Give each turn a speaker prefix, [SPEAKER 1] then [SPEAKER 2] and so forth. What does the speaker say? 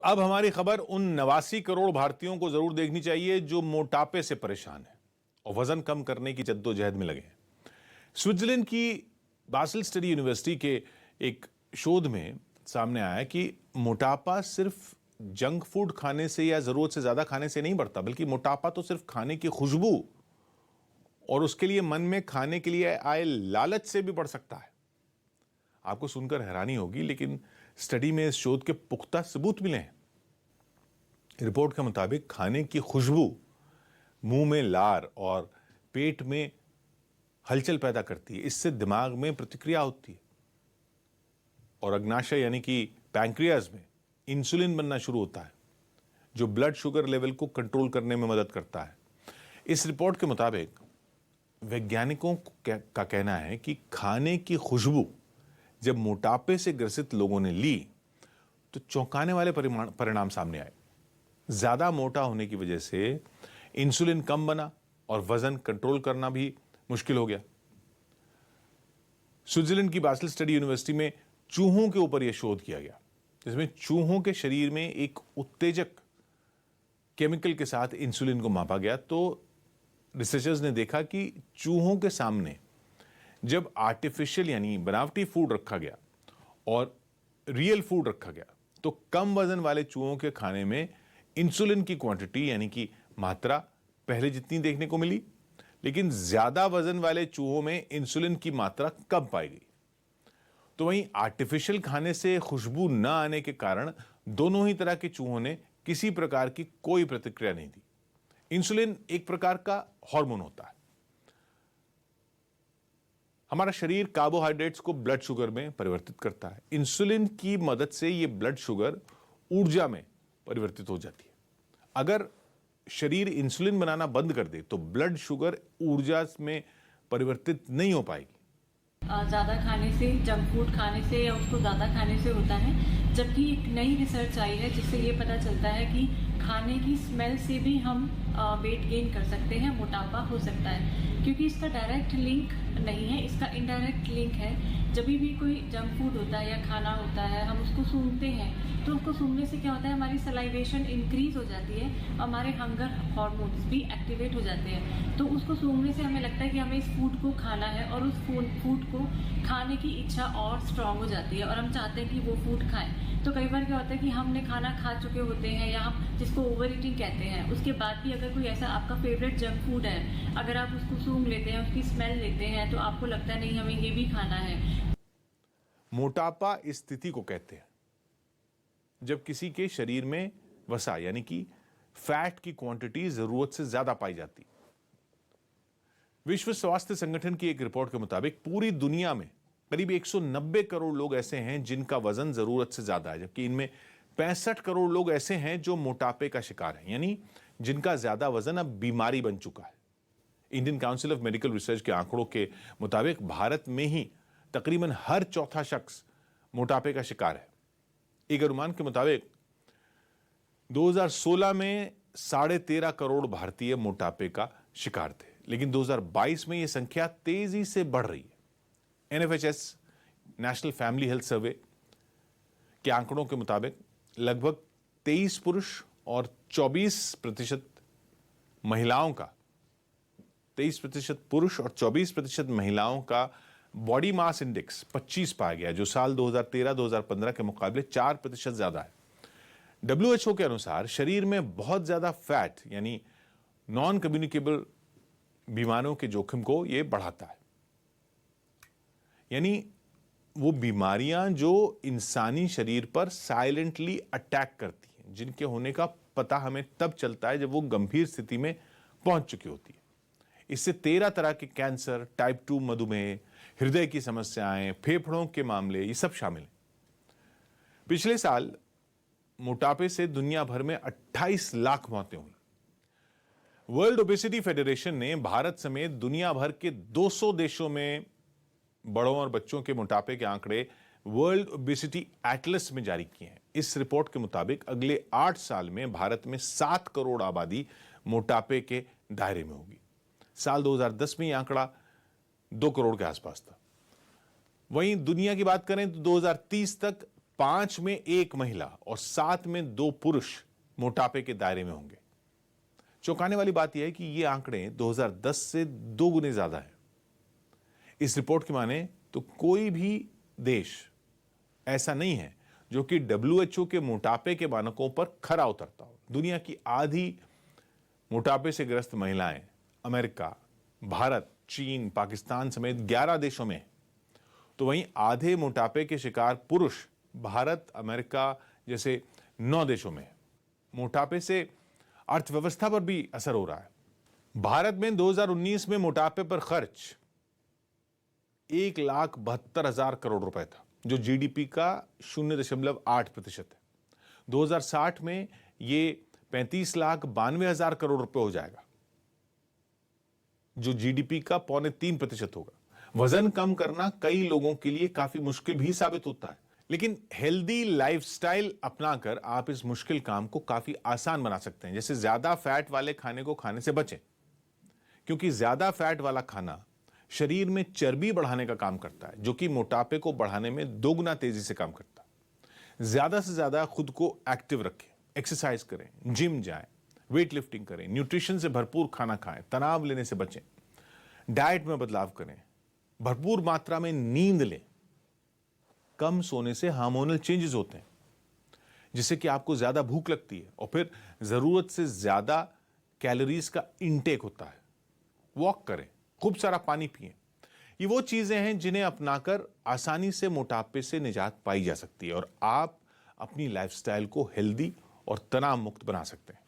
[SPEAKER 1] अब हमारी खबर उन 89 करोड़ भारतीयों को जरूर देखनी चाहिए जो मोटापे से परेशान है और वजन कम करने की जद्दोजहद में लगे हैं। स्विट्जरलैंड की बासिल स्टडी यूनिवर्सिटी के एक शोध में सामने आया कि मोटापा सिर्फ जंक फूड खाने से या जरूरत से ज्यादा खाने से नहीं बढ़ता, बल्कि मोटापा तो सिर्फ खाने की खुशबू और उसके लिए मन में खाने के लिए आए लालच से भी बढ़ सकता है। आपको सुनकर हैरानी होगी, लेकिन स्टडी में इस शोध के पुख्ता सबूत मिले हैं। रिपोर्ट के मुताबिक खाने की खुशबू मुंह में लार और पेट में हलचल पैदा करती है। इससे दिमाग में प्रतिक्रिया होती है और अग्नाशय यानी कि पैंक्रियाज में इंसुलिन बनना शुरू होता है, जो ब्लड शुगर लेवल को कंट्रोल करने में मदद करता है। इस रिपोर्ट के मुताबिक वैज्ञानिकों का कहना है कि खाने की खुशबू जब मोटापे से ग्रसित लोगों ने ली तो चौंकाने वाले परिणाम सामने आए। ज्यादा मोटा होने की वजह से इंसुलिन कम बना और वजन कंट्रोल करना भी मुश्किल हो गया। स्विट्जरलैंड की बासिल स्टडी यूनिवर्सिटी में चूहों के ऊपर यह शोध किया गया, जिसमें चूहों के शरीर में एक उत्तेजक केमिकल के साथ इंसुलिन को मापा गया। तो रिसर्चर्स ने देखा कि चूहों के सामने जब आर्टिफिशियल यानी बनावटी फूड रखा गया और रियल फूड रखा गया तो कम वजन वाले चूहों के खाने में इंसुलिन की क्वांटिटी यानी कि मात्रा पहले जितनी देखने को मिली, लेकिन ज्यादा वजन वाले चूहों में इंसुलिन की मात्रा कम पाई गई। तो वहीं आर्टिफिशियल खाने से खुशबू न आने के कारण दोनों ही तरह के चूहों ने किसी प्रकार की कोई प्रतिक्रिया नहीं दी। इंसुलिन एक प्रकार का हार्मोन होता है। हमारा शरीर कार्बोहाइड्रेट्स को ब्लड शुगर में परिवर्तित करता है। इंसुलिन की मदद से यह ब्लड शुगर ऊर्जा में परिवर्तित हो जाती है। अगर शरीर इंसुलिन बनाना बंद कर दे तो ब्लड शुगर ऊर्जा में परिवर्तित नहीं हो पाएगी।
[SPEAKER 2] ज़्यादा खाने से, जंक फूड खाने से या उसको ज़्यादा खाने से होता है। जबकि एक नई रिसर्च आई है जिससे ये पता चलता है कि खाने की स्मेल से भी हम वेट गेन कर सकते हैं, मोटापा हो सकता है। क्योंकि इसका डायरेक्ट लिंक नहीं है, इसका इनडायरेक्ट लिंक है। जब भी कोई जंक फूड होता है या खाना होता है, हम उसको सूंघते हैं तो उसको सूंघने से क्या होता है, हमारी सलाइवेशन इंक्रीज हो जाती है, हमारे हंगर हार्मोन्स भी एक्टिवेट हो जाते हैं। तो उसको सूंघने से हमें लगता है कि हमें इस फूड को खाना है और उस फूड को खाने की इच्छा और स्ट्रांग हो जाती है और हम चाहते हैं कि वो फूड खाएं। तो कई बार क्या होता है कि हमने खाना खा चुके होते हैं या हम जिसको ओवर ईटिंग कहते हैं, उसके बाद भी अगर कोई ऐसा आपका फेवरेट जंक फूड है, अगर आप उसको सूंघ लेते हैं, उसकी स्मेल लेते हैं, तो आपको लगता है नहीं हमें ये भी खाना है।
[SPEAKER 1] मोटापा इस स्थिति को कहते हैं जब किसी के शरीर में वसा यानी कि फैट की क्वांटिटी जरूरत से ज्यादा पाई जाती। विश्व स्वास्थ्य संगठन की एक रिपोर्ट के मुताबिक पूरी दुनिया में करीब 190 करोड़ लोग ऐसे हैं जिनका वजन जरूरत से ज्यादा है, जबकि इनमें 65 करोड़ लोग ऐसे हैं जो मोटापे का शिकार हैं, यानी जिनका ज्यादा वजन अब बीमारी बन चुका है। Indian council of medical research के आंकड़ों के मुताबिक भारत में ही तकरीबन हर चौथा शख्स मोटापे का शिकार है। एक अनुमान के मुताबिक 2016 में 13.5 करोड़ भारतीय मोटापे का शिकार थे, लेकिन 2022 में यह संख्या तेजी से बढ़ रही है। NFHS national family health survey के आंकड़ों के मुताबिक लगभग 23 पुरुष और 24% महिलाओं का 23% पुरुष और 24% महिलाओं का बॉडी मास इंडेक्स 25 पाया गया, जो साल 2013-2015 के मुकाबले 4% ज्यादा है। WHO के अनुसार शरीर में बहुत ज्यादा फैट यानी नॉन कम्युनिकेबल बीमारियों के जोखिम को यह बढ़ाता है, यानी वो बीमारियां जो इंसानी शरीर पर साइलेंटली अटैक करती हैं, जिनके होने का पता हमें तब चलता है जब वो गंभीर स्थिति में पहुंच चुकी होती है। इससे 13 तरह के कैंसर, टाइप 2 मधुमेह, हृदय की समस्याएं, फेफड़ों के मामले, ये सब शामिल हैं। पिछले साल मोटापे से दुनिया भर में 28 लाख मौतें हुई। वर्ल्ड ओबेसिटी फेडरेशन ने भारत समेत दुनिया भर के 200 देशों में बड़ों और बच्चों के मोटापे के आंकड़े वर्ल्ड ओबेसिटी एटलस में जारी किए हैं। इस रिपोर्ट के मुताबिक अगले 8 साल में भारत में 7 करोड़ आबादी मोटापे के दायरे में होगी। साल 2010 में यह आंकड़ा 2 करोड़ के आसपास था। वहीं दुनिया की बात करें तो 2030 तक 5 में 1 महिला और 7 में 2 पुरुष मोटापे के दायरे में होंगे। चौंकाने वाली बात यह है कि ये आंकड़े 2010 से 2 गुने ज्यादा है। इस रिपोर्ट की माने तो कोई भी देश ऐसा नहीं है जो कि WHO के मोटापे के मानकों पर खरा उतरता हो। दुनिया की आधी मोटापे से ग्रस्त महिलाएं अमेरिका, भारत, चीन, पाकिस्तान समेत 11 देशों में, तो वहीं आधे मोटापे के शिकार पुरुष भारत, अमेरिका जैसे 9 देशों में। मोटापे से अर्थव्यवस्था पर भी असर हो रहा है। भारत में 2019 में मोटापे पर खर्च 1,72,000 करोड़ रुपए था, जो जीडीपी का 0.8% है। 2060 में ये 35,92,000 करोड़ रुपए हो जाएगा, जो जीडीपी का 2.25% होगा। वजन कम करना कई लोगों के लिए काफी मुश्किल भी साबित होता है, लेकिन हेल्दी लाइफस्टाइल अपनाकर आप इस मुश्किल काम को काफी आसान बना सकते हैं। जैसे ज्यादा फैट वाले खाने को खाने से बचें, क्योंकि ज्यादा फैट वाला खाना शरीर में चर्बी बढ़ाने का काम करता है, जो कि मोटापे को बढ़ाने में दोगुना तेजी से काम करता है। ज्यादा से ज्यादा खुद को एक्टिव रखें, एक्सरसाइज करें, जिम जाएं, वेट लिफ्टिंग करें, न्यूट्रिशन से भरपूर खाना खाएं, तनाव लेने से बचें, डाइट में बदलाव करें, भरपूर मात्रा में नींद लें। कम सोने से हार्मोनल चेंजेस होते हैं, जिससे कि आपको ज्यादा भूख लगती है और फिर जरूरत से ज्यादा कैलोरीज का इंटेक होता है। वॉक करें, खूब सारा पानी पिएं। ये वो चीजें हैं जिन्हें अपनाकर आसानी से मोटापे से निजात पाई जा सकती है और आप अपनी लाइफस्टाइल को हेल्दी और तनाव मुक्त बना सकते हैं।